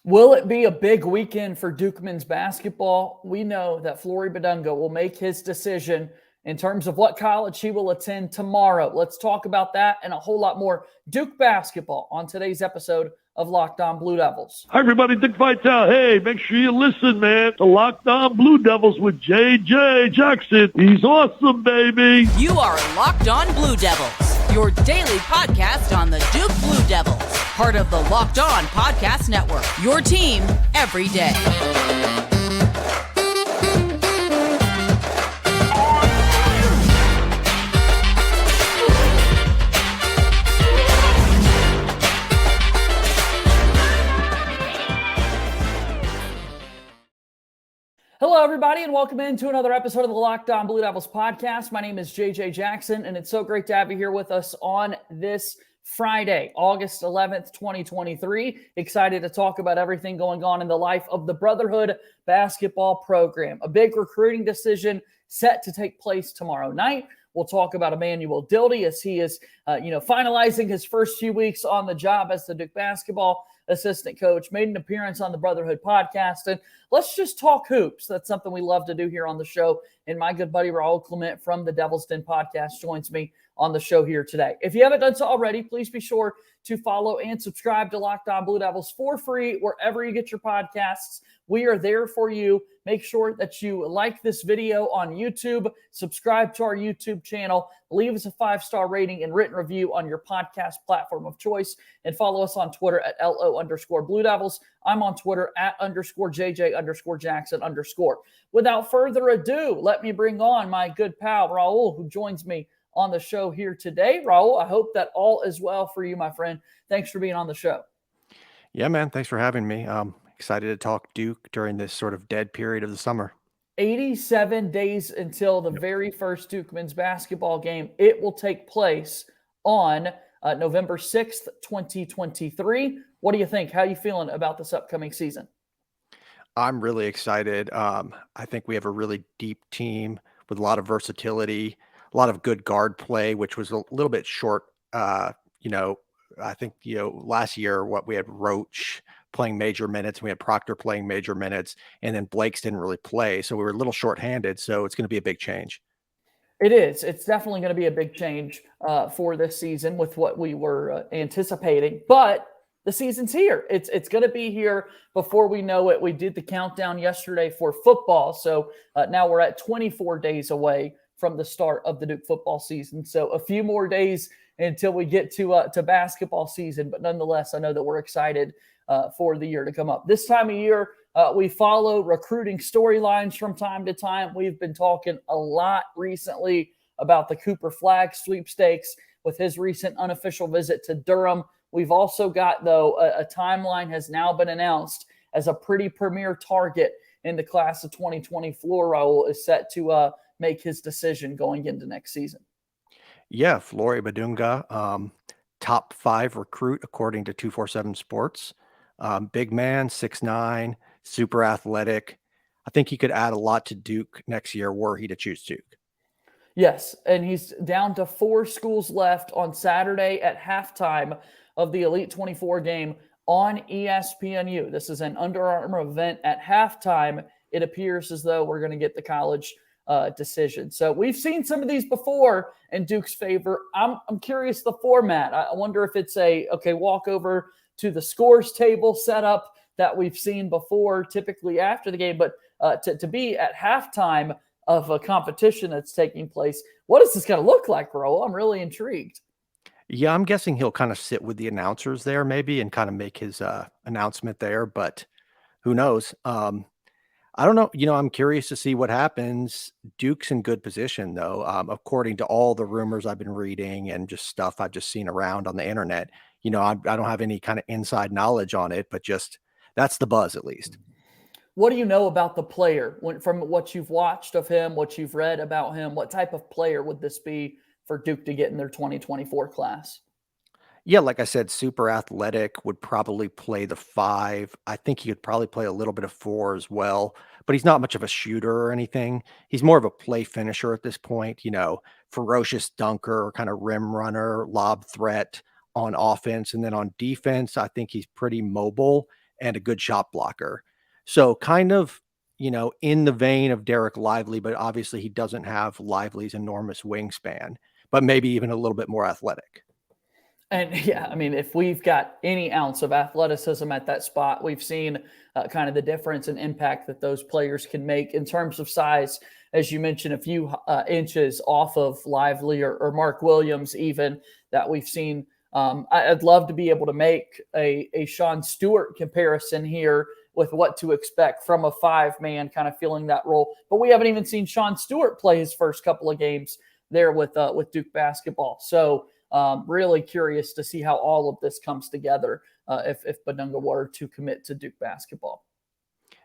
Will it be a big weekend for Duke men's basketball? We know that Flory Bidunga will make his decision in terms of what college he will attend tomorrow. Let's talk about that and a whole lot more Duke basketball on today's episode of Locked On Blue Devils. Hi, everybody. Dick Vitale. Hey, make sure you listen, man, to Locked On Blue Devils with J.J. Jackson. He's awesome, baby. You are Locked On Blue Devils, your daily podcast on the Duke Blue Devils, part of the Locked On Podcast Network, your team every day. Hello, everybody, and welcome into another episode of the Locked On Blue Devils podcast. My name is JJ Jackson, and it's so great to have you here with us on this Friday, August 11th, 2023. Excited to talk about everything going on in the life of the Brotherhood basketball program. A big recruiting decision set to take place tomorrow night. We'll talk about Emanuel Dildy as he is, finalizing his first few weeks on the job as the Duke basketball assistant coach, made an appearance on the Brotherhood podcast, and let's just talk hoops. That's something we love to do here on the show, and my good buddy Raul Clement from the Devil's Den podcast joins me on the show here today. If you haven't done so already, please be sure to follow and subscribe to Locked On Blue Devils for free wherever you get your podcasts. We are there for you. Make sure that you like this video on YouTube, subscribe to our YouTube channel, leave us a 5-star rating and written review on your podcast platform of choice, and follow us on Twitter at LO_Blue Devils. I'm on Twitter at _JJ_Jackson_. Without further ado, let me bring on my good pal, Raul, who joins me on the show here today. Raul, I hope that all is well for you, my friend. Thanks for being on the show. Yeah, man. Thanks for having me. Excited to talk Duke during this sort of dead period of the summer. 87 days until the very first Duke men's basketball game. It will take place on November 6th, 2023. What do you think? How are you feeling about this upcoming season? I'm really excited. I think we have a really deep team with a lot of versatility, a lot of good guard play, which was a little bit short. I think, last year, we had Roach playing major minutes, and we had Proctor playing major minutes, and then Blake's didn't really play. So we were a little shorthanded. So it's going to be a big change. It is. It's definitely going to be a big change for this season with what we were anticipating. But the season's here. It's going to be here before we know it. We did the countdown yesterday for football. So now we're at 24 days away from the start of the Duke football season. So a few more days until we get to basketball season. But nonetheless, I know that we're excited for the year to come up. This time of year, we follow recruiting storylines from time to time. We've been talking a lot recently about the Cooper Flag sweepstakes with his recent unofficial visit to Durham. We've also got, though, a timeline has now been announced as a pretty premier target in the class of 2024. Raul is set to make his decision going into next season. Yeah, Flory Bidunga, top 5 recruit according to 247 Sports. Big man, 6'9", super athletic. I think he could add a lot to Duke next year were he to choose Duke. Yes, and he's down to 4 schools left on Saturday at halftime of the Elite 24 game on ESPNU. This is an Under Armour event at halftime. It appears as though we're going to get the college decision. So we've seen some of these before in Duke's favor. I'm curious the format. I wonder if it's walk over to the scores table setup that we've seen before, typically after the game, but to be at halftime of a competition that's taking place, what is this going to look like, Raul? I'm really intrigued. Yeah, I'm guessing he'll kind of sit with the announcers there maybe and kind of make his announcement there, but who knows? I don't know. I'm curious to see what happens. Duke's in good position, though, according to all the rumors I've been reading and just stuff I've just seen around on the internet. I don't have any kind of inside knowledge on it, but just that's the buzz, at least. What do you know about the player from what you've watched of him, what you've read about him? What type of player would this be for Duke to get in their 2024 class? Yeah, like I said, super athletic, would probably play the 5. I think he could probably play a little bit of 4 as well, but he's not much of a shooter or anything. He's more of a play finisher at this point, ferocious dunker, kind of rim runner, lob threat on offense. And then on defense, I think he's pretty mobile and a good shot blocker. So kind of, in the vein of Derek Lively, but obviously he doesn't have Lively's enormous wingspan, but maybe even a little bit more athletic. And yeah, I mean, if we've got any ounce of athleticism at that spot, we've seen kind of the difference and impact that those players can make in terms of size. As you mentioned, a few inches off of Lively or Mark Williams, even that we've seen. I'd love to be able to make a Sean Stewart comparison here with what to expect from a 5-man kind of filling that role. But we haven't even seen Sean Stewart play his first couple of games there with Duke basketball. So really curious to see how all of this comes together if Bidunga were to commit to Duke basketball.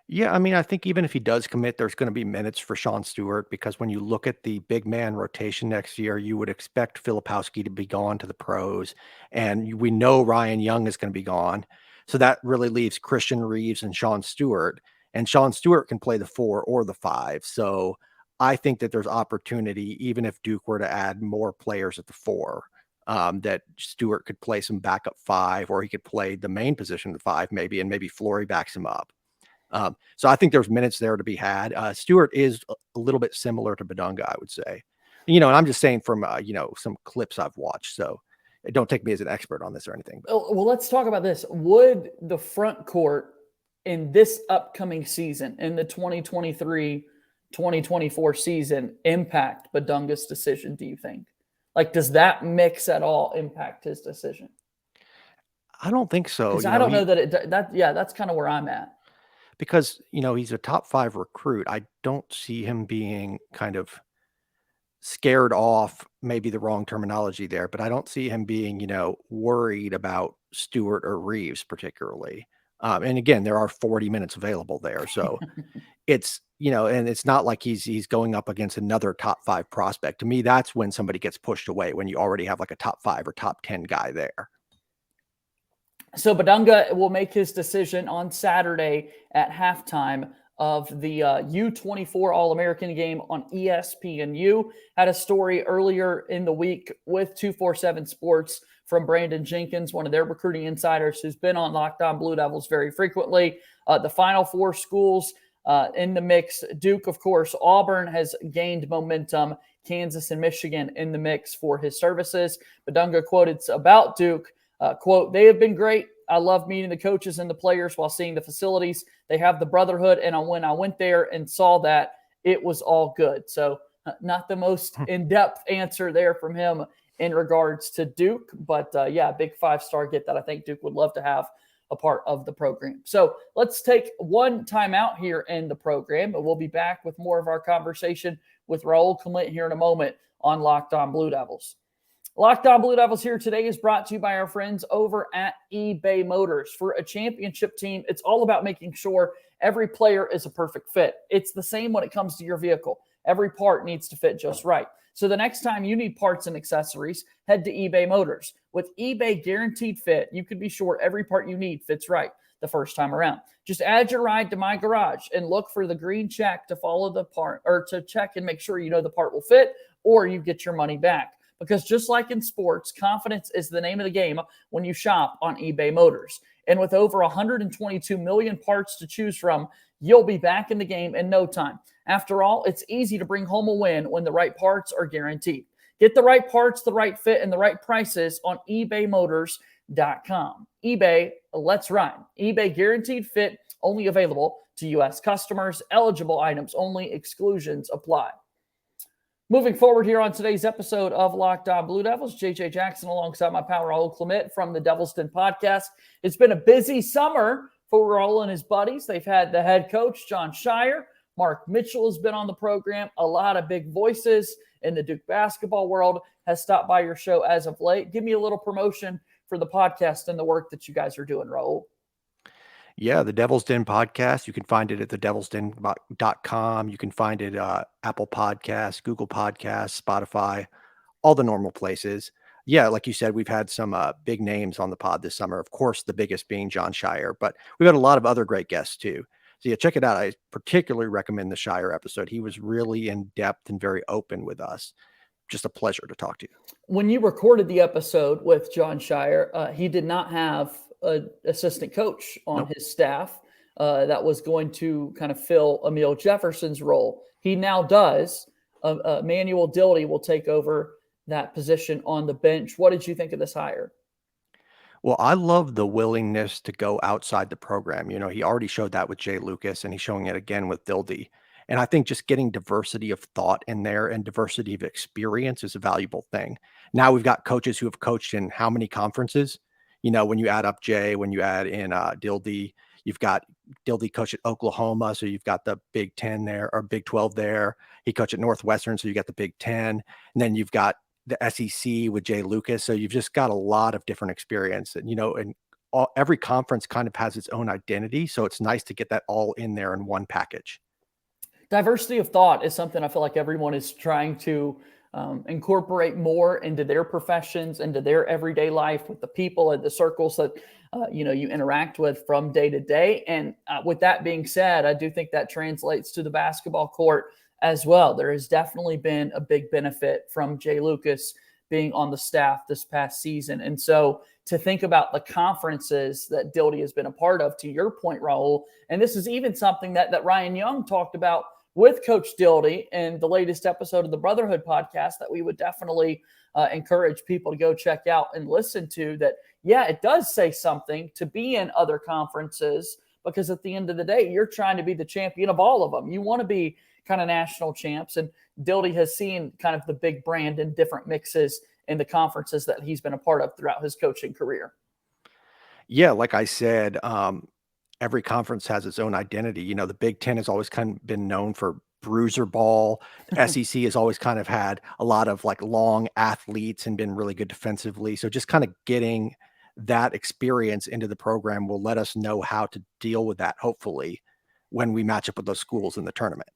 Yeah, I mean, I think even if he does commit, there's going to be minutes for Sean Stewart, because when you look at the big man rotation next year, you would expect Filipowski to be gone to the pros, and we know Ryan Young is going to be gone. So that really leaves Christian Reeves and Sean Stewart, and Sean Stewart can play the 4 or the 5. So I think that there's opportunity, even if Duke were to add more players at the 4, that Stewart could play some backup 5, or he could play the main position of the 5 maybe, and maybe Flory backs him up. So I think there's minutes there to be had. Stewart is a little bit similar to Bidunga, I would say. And I'm just saying from, some clips I've watched. So don't take me as an expert on this or anything. Well, let's talk about this. Would the front court in this upcoming season, in the 2023-2024 season, impact Bidunga's decision, do you think? Like, does that mix at all impact his decision? I don't think so. Because I don't know that's kind of where I'm at. Because, he's a top 5 recruit. I don't see him being kind of scared off, maybe the wrong terminology there, but I don't see him being, worried about Stewart or Reeves particularly. And again, there are 40 minutes available there. So it's, and it's not like he's going up against another top 5 prospect. To me, that's when somebody gets pushed away, when you already have like a top 5 or top 10 guy there. So Bidunga will make his decision on Saturday at halftime of the U24 All-American game on ESPNU. Had a story earlier in the week with 247 Sports from Brandon Jenkins, one of their recruiting insiders who's been on Locked On Blue Devils very frequently. The Final 4 schools in the mix. Duke, of course. Auburn has gained momentum. Kansas and Michigan in the mix for his services. Bidunga quoted about Duke, quote, "They have been great. I love meeting the coaches and the players while seeing the facilities. They have the brotherhood, and when I went there and saw that, it was all good." So not the most in-depth answer there from him in regards to Duke, but big 5-star get that I think Duke would love to have a part of the program. So let's take one timeout here in the program, but we'll be back with more of our conversation with Raul Clement here in a moment on Locked On Blue Devils. Locked On Blue Devils here today is brought to you by our friends over at eBay Motors. For a championship team, it's all about making sure every player is a perfect fit. It's the same when it comes to your vehicle. Every part needs to fit just right. So the next time you need parts and accessories, head to eBay Motors. With eBay Guaranteed Fit, you can be sure every part you need fits right the first time around. Just add your ride to My Garage and look for the green check to follow the part, or to check and make sure you know the part will fit, or you get your money back. Because just like in sports, confidence is the name of the game when you shop on eBay Motors. And with over 122 million parts to choose from, you'll be back in the game in no time. After all, it's easy to bring home a win when the right parts are guaranteed. Get the right parts, the right fit, and the right prices on ebaymotors.com. eBay, let's ride. eBay Guaranteed Fit, only available to U.S. customers. Eligible items only. Exclusions apply. Moving forward here on today's episode of Locked On Blue Devils, JJ Jackson alongside my pal Raul Clement from the Devil's Den podcast. It's been a busy summer for Raul and his buddies. They've had the head coach, Jon Scheyer. Mark Mitchell has been on the program. A lot of big voices in the Duke basketball world has stopped by your show as of late. Give me a little promotion for the podcast and the work that you guys are doing, Raul. Yeah, the Devil's Den podcast. You can find it at thedevilsden.com. You can find it Apple Podcasts, Google Podcasts, Spotify, all the normal places. Yeah, like you said, we've had some big names on the pod this summer. Of course, the biggest being Jon Scheyer, but we've had a lot of other great guests too. So yeah, check it out. I particularly recommend the Scheyer episode. He was really in depth and very open with us. Just a pleasure to talk to you. When you recorded the episode with Jon Scheyer, he did not have an assistant coach on his staff that was going to kind of fill Emil Jefferson's role. He now does. Emanuel Dildy will take over that position on the bench. What did you think of this hire? Well, I love the willingness to go outside the program. He already showed that with Jay Lucas, and he's showing it again with Dildy. And I think just getting diversity of thought in there and diversity of experience is a valuable thing. Now we've got coaches who have coached in how many conferences? When you add up Jay, when you add in Dildy, you've got Dildy coach at Oklahoma, so you've got the Big 10 there, or Big 12 there. He coached at Northwestern, so you got the Big 10. And then you've got the SEC with Jay Lucas. So you've just got a lot of different experience. And, every conference kind of has its own identity. So it's nice to get that all in there in one package. Diversity of thought is something I feel like everyone is trying to incorporate more into their professions, into their everyday life with the people and the circles that, you interact with from day to day. And with that being said, I do think that translates to the basketball court as well. There has definitely been a big benefit from Jay Lucas being on the staff this past season. And so to think about the conferences that Dildy has been a part of, to your point, Raul, and this is even something that Ryan Young talked about with Coach Dildy in the latest episode of the Brotherhood podcast that we would definitely encourage people to go check out and listen to, that, yeah, it does say something to be in other conferences, because at the end of the day, you're trying to be the champion of all of them. You want to be kind of national champs, and Dildy has seen kind of the big brand in different mixes in the conferences that he's been a part of throughout his coaching career. Yeah, like I said, every conference has its own identity. The Big 10 has always kind of been known for bruiser ball. The SEC has always kind of had a lot of like long athletes and been really good defensively. So just kind of getting that experience into the program will let us know how to deal with that, hopefully, when we match up with those schools in the tournament.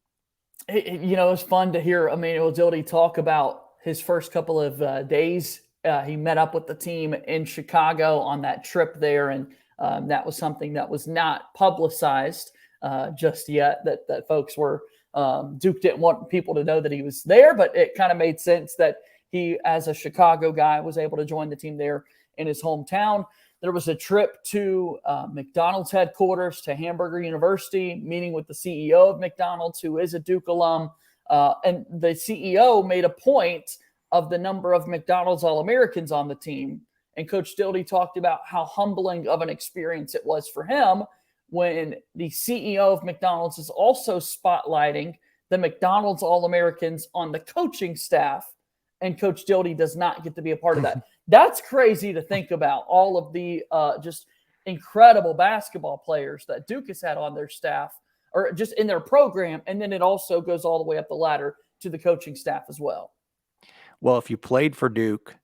It was fun to hear Emanuel Dildy talk about his first couple of days. He met up with the team in Chicago on that trip there, and that was something that was not publicized just yet, that folks were Duke didn't want people to know that he was there, but it kind of made sense that he, as a Chicago guy, was able to join the team there in his hometown. There was a trip to McDonald's headquarters, to Hamburger University, meeting with the CEO of McDonald's, who is a Duke alum. And the CEO made a point of the number of McDonald's All-Americans on the team. And Coach Dildy talked about how humbling of an experience it was for him when the CEO of McDonald's is also spotlighting the McDonald's All-Americans on the coaching staff, and Coach Dildy does not get to be a part of that. That's crazy to think about, all of the just incredible basketball players that Duke has had on their staff, or just in their program, and then it also goes all the way up the ladder to the coaching staff as well. Well, if you played for Duke,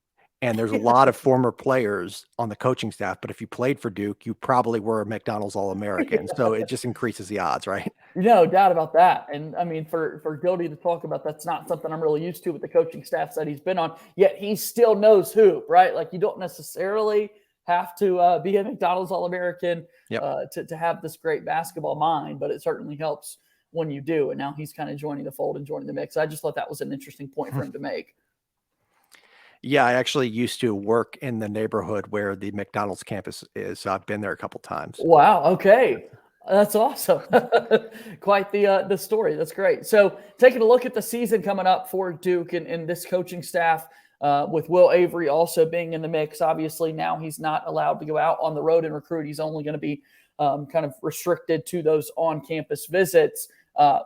and there's a lot of former players on the coaching staff, but if you played for Duke, you probably were a McDonald's All-American. So it just increases the odds, right? No doubt about that. And I mean, for Dildy to talk about, that's not something I'm really used to with the coaching staffs that he's been on, yet he still knows hoop, right? Like, you don't necessarily have to be a McDonald's All-American to have this great basketball mind, but it certainly helps when you do. And now he's kind of joining the fold and joining the mix. I just thought that was an interesting point for him to make. Yeah, I actually used to work in the neighborhood where the McDonald's campus is. So I've been there a couple times. Wow. Okay. That's awesome. Quite the story. That's great. So taking a look at the season coming up for Duke and this coaching staff, with Will Avery also being in the mix. Obviously now he's not allowed to go out on the road and recruit. He's only going to be kind of restricted to those on-campus visits.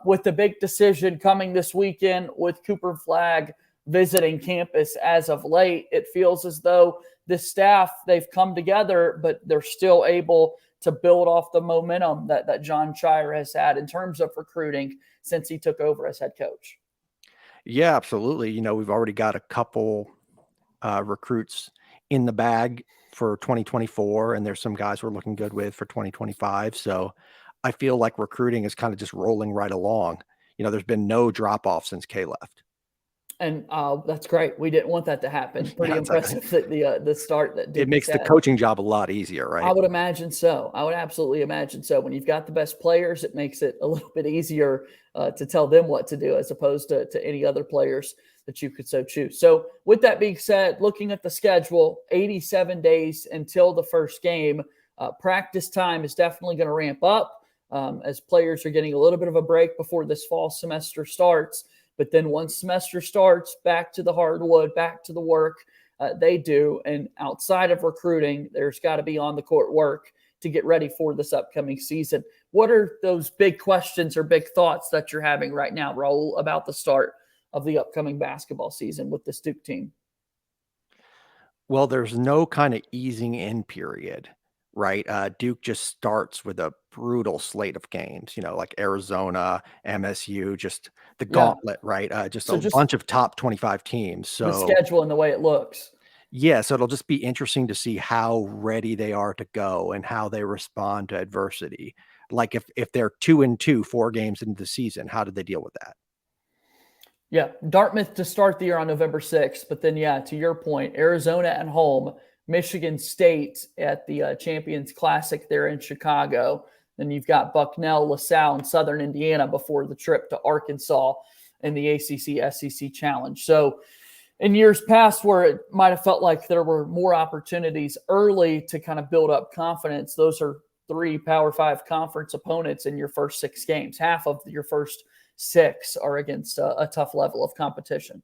With the big decision coming this weekend with Cooper Flagg visiting campus as of late, it feels as though this staff, they've come together, but they're still able to build off the momentum that John Shire has had in terms of recruiting since he took over as head coach. Yeah, absolutely. We've already got a couple recruits in the bag for 2024, and there's some guys we're looking good with for 2025. So I feel like recruiting is kind of just rolling right along. There's been no drop off since Kay left. And that's great. We didn't want that to happen. Pretty impressive that the start that Duke it makes the coaching job a lot easier, right? I would imagine so. I would absolutely imagine so. When you've got the best players, it makes it a little bit easier to tell them what to do, as opposed to any other players that you could so choose. So with that being said, looking at the schedule, 87 days until the first game. Practice time is definitely going to ramp up as players are getting a little bit of a break before this fall semester starts. But then once semester starts, back to the hardwood, back to the work they do. And outside of recruiting, there's got to be on the court work to get ready for this upcoming season. What are those big questions or big thoughts that you're having right now, Raul, about the start of the upcoming basketball season with this Duke team? Well, there's no kind of easing in period, right? Duke just starts with a brutal slate of games, like Arizona, MSU, just the Yeah. gauntlet, right? Just So a just bunch of top 25 teams. the So schedule and the way it looks. yeah, so it'll just be interesting to see how ready they are to go and how they respond to adversity. Like if they're 2-2, 4 games into the season, how did they deal with that? Yeah, Dartmouth to start the year on November 6th. But then, yeah, to your point, Arizona at home, Michigan State at the Champions Classic there in Chicago. Then you've got Bucknell, LaSalle, and Southern Indiana before the trip to Arkansas in the ACC SEC Challenge. So in years past where it might have felt like there were more opportunities early to kind of build up confidence, those are 3 Power 5 conference opponents in your first 6 games. Half of your first 6 are against a tough level of competition.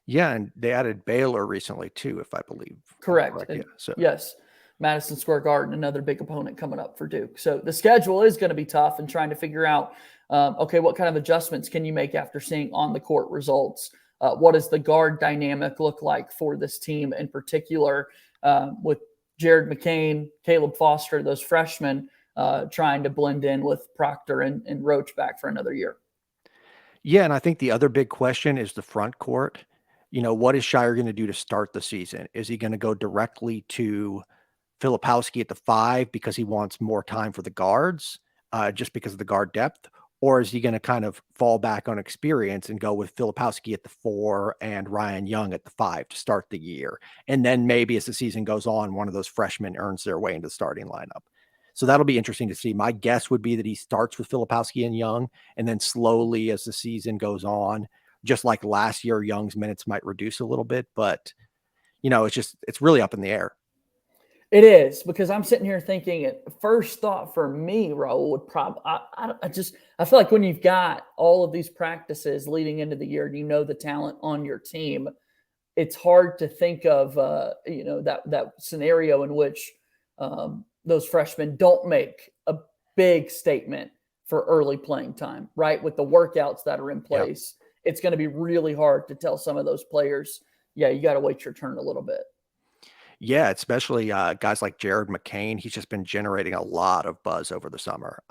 Yeah, and they added Baylor recently too, if I believe. Correct. Yeah, so Yes. Madison Square Garden, another big opponent coming up for Duke. So the schedule is going to be tough and trying to figure out, okay, what kind of adjustments can you make after seeing on the court results? What does the guard dynamic look like for this team in particular with Jared McCain, Caleb Foster, those freshmen trying to blend in with Proctor and Roach back for another year? yeah, and I think the other big question is the front court. What is Shire going to do to start the season? Is he going to go directly to Filipowski at the 5 because he wants more time for the guards, just because of the guard depth? Or is he going to kind of fall back on experience and go with Filipowski at the 4 and Ryan Young at the 5 to start the year? And then maybe as the season goes on, one of those freshmen earns their way into the starting lineup. So that'll be interesting to see. My guess would be that he starts with Filipowski and Young, and then slowly as the season goes on, just like last year, Young's minutes might reduce a little bit, but it's really up in the air. It is, because I'm sitting here thinking, first thought for me, Raul, would probably, I feel like when you've got all of these practices leading into the year, and the talent on your team, it's hard to think of, that scenario in which those freshmen don't make a big statement for early playing time, right? With the workouts that are in place, It's going to be really hard to tell some of those players, yeah, you got to wait your turn a little bit. Yeah, especially guys like Jared McCain. He's just been generating a lot of buzz over the summer,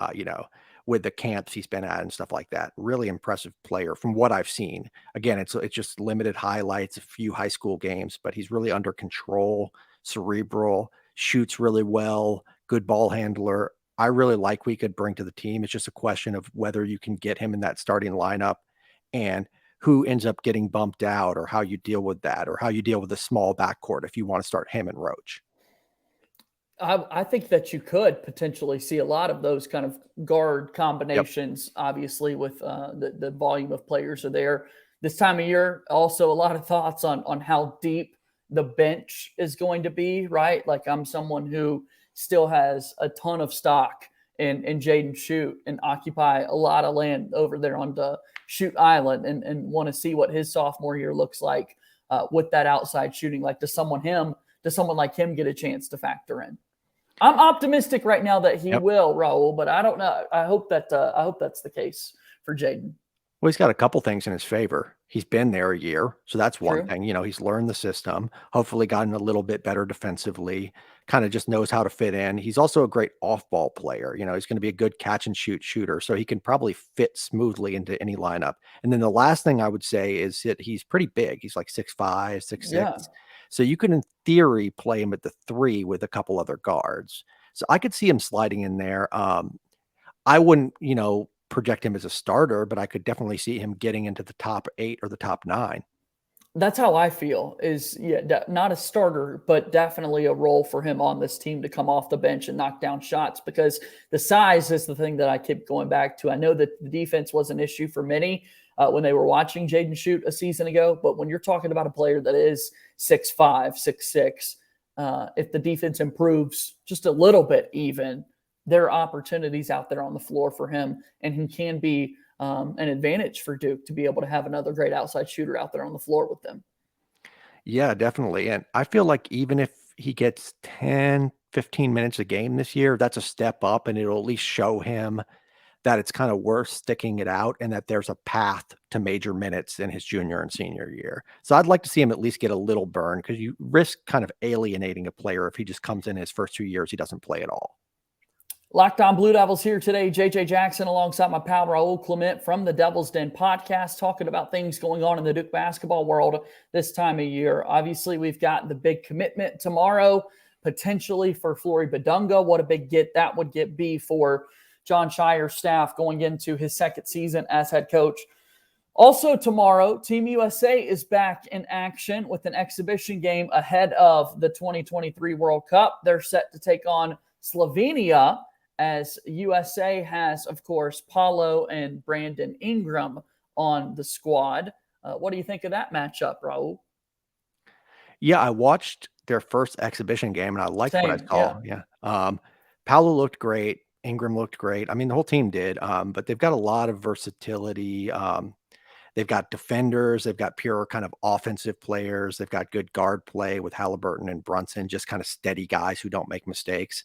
with the camps he's been at and stuff like that. Really impressive player from what I've seen. Again, it's just limited highlights, a few high school games, but he's really under control, cerebral, shoots really well, good ball handler. I really like what he could bring to the team. It's just a question of whether you can get him in that starting lineup and who ends up getting bumped out, or how you deal with that, or how you deal with a small backcourt if you want to start him and Roach. I think that you could potentially see a lot of those kind of guard combinations, obviously, with the volume of players are there. This time of year, also a lot of thoughts on how deep the bench is going to be, right? Like, I'm someone who still has a ton of stock in Jaden Schutt and occupy a lot of land over there on the Schutt Island, and want to see what his sophomore year looks like with that outside shooting. Like, does someone like him get a chance to factor in? I'm optimistic right now that he will, Raul, but I don't know. I hope that's the case for Jaden. Well, he's got a couple things in his favor. He's been there a year, so that's one True. thing. He's learned the system, hopefully gotten a little bit better defensively, kind of just knows how to fit in. He's also a great off-ball player. He's going to be a good catch and shoot shooter, so he can probably fit smoothly into any lineup. And then the last thing I would say is that he's pretty big. He's like 6'5", 6'6". Yeah. So you could, in theory, play him at the 3 with a couple other guards. So I could see him sliding in there. I wouldn't, project him as a starter, but I could definitely see him getting into the top 8 or the top 9. That's how I feel, is not a starter, but definitely a role for him on this team to come off the bench and knock down shots, because the size is the thing that I keep going back to. I know that the defense was an issue for many when they were watching Jaden Schutt a season ago, but when you're talking about a player that is 6'5", 6'6", if the defense improves just a little bit even, there are opportunities out there on the floor for him, and he can be an advantage for Duke to be able to have another great outside shooter out there on the floor with them. Yeah, definitely. And I feel like even if he gets 10, 15 minutes a game this year, that's a step up, and it'll at least show him that it's kind of worth sticking it out and that there's a path to major minutes in his junior and senior year. So I'd like to see him at least get a little burn, because you risk kind of alienating a player if he just comes in his first 2 years, he doesn't play at all. Locked On Blue Devils here today. JJ Jackson alongside my pal Raul Clement from the Devil's Den podcast, talking about things going on in the Duke basketball world this time of year. Obviously, we've got the big commitment tomorrow, potentially for Flory Bidunga. What a big get that would be for John Shire's staff going into his second season as head coach. Also tomorrow, Team USA is back in action with an exhibition game ahead of the 2023 World Cup. They're set to take on Slovenia, as USA has, of course, Paulo and Brandon Ingram on the squad. What do you think of that matchup, Raul? Yeah, I watched their first exhibition game, and I liked what I saw. Yeah. Paulo looked great. Ingram looked great. I mean, the whole team did, but they've got a lot of versatility. They've got defenders. They've got pure kind of offensive players. They've got good guard play with Halliburton and Brunson, just kind of steady guys who don't make mistakes.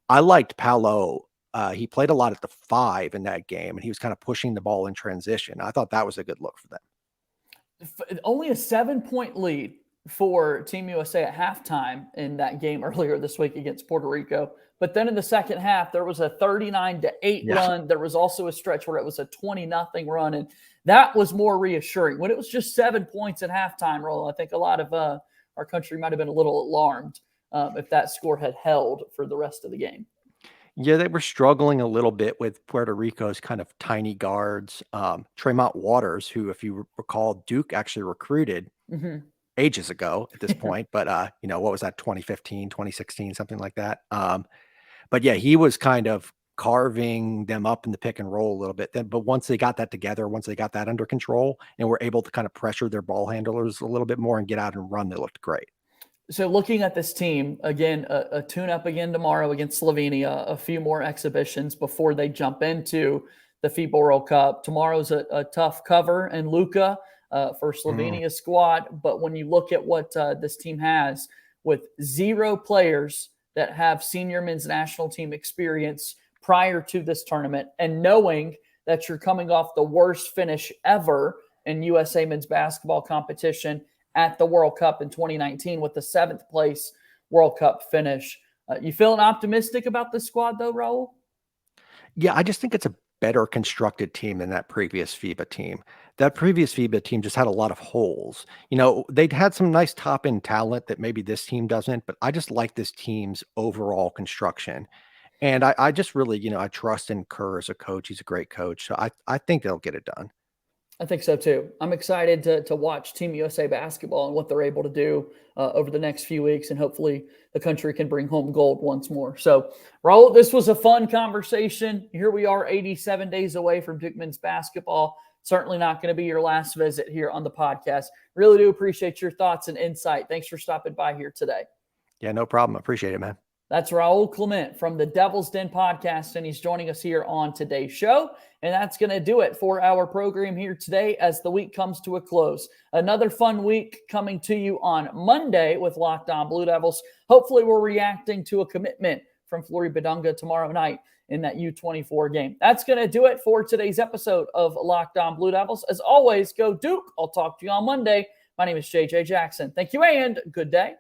I liked Paulo. He played a lot at the 5 in that game, and he was kind of pushing the ball in transition. I thought that was a good look for them. Only a 7-point lead for Team USA at halftime in that game earlier this week against Puerto Rico. But then in the second half, there was a 39-8 run. There was also a stretch where it was a 20-0 run, and that was more reassuring. When it was just 7 points at halftime, Raul, I think a lot of our country might have been a little alarmed if that score had held for the rest of the game. Yeah, they were struggling a little bit with Puerto Rico's kind of tiny guards. Tremont Waters, who, if you recall, Duke actually recruited ages ago at this point. But, what was that, 2015, 2016, something like that. But yeah, he was kind of carving them up in the pick and roll a little bit. But once they got that together, once they got that under control and were able to kind of pressure their ball handlers a little bit more and get out and run, they looked great. So looking at this team, again, a tune-up again tomorrow against Slovenia, a few more exhibitions before they jump into the FIBA World Cup. Tomorrow's a tough cover in Luka for Slovenia's squad. But when you look at what this team has, with 0 players that have senior men's national team experience prior to this tournament, and knowing that you're coming off the worst finish ever in USA men's basketball competition at the World Cup in 2019 with the 7th place World Cup finish. You feeling optimistic about this squad though, Raul? Yeah, I just think it's a better constructed team than that previous FIBA team. That previous FIBA team just had a lot of holes. They'd had some nice top-end talent that maybe this team doesn't, but I just like this team's overall construction. And I just really, I trust in Kerr as a coach. He's a great coach. So I think they'll get it done. I think so too. I'm excited to watch Team USA basketball and what they're able to do over the next few weeks, and hopefully the country can bring home gold once more. So, Raul, this was a fun conversation. Here we are 87 days away from Duke men's basketball. Certainly not going to be your last visit here on the podcast. Really do appreciate your thoughts and insight. Thanks for stopping by here today. Yeah, no problem. Appreciate it, man. That's Raul Clement from the Devil's Den podcast, and he's joining us here on today's show. And that's going to do it for our program here today as the week comes to a close. Another fun week coming to you on Monday with Locked On Blue Devils. Hopefully we're reacting to a commitment from Flory Bidunga tomorrow night in that U24 game. That's going to do it for today's episode of Locked On Blue Devils. As always, go Duke. I'll talk to you on Monday. My name is JJ Jackson. Thank you and good day.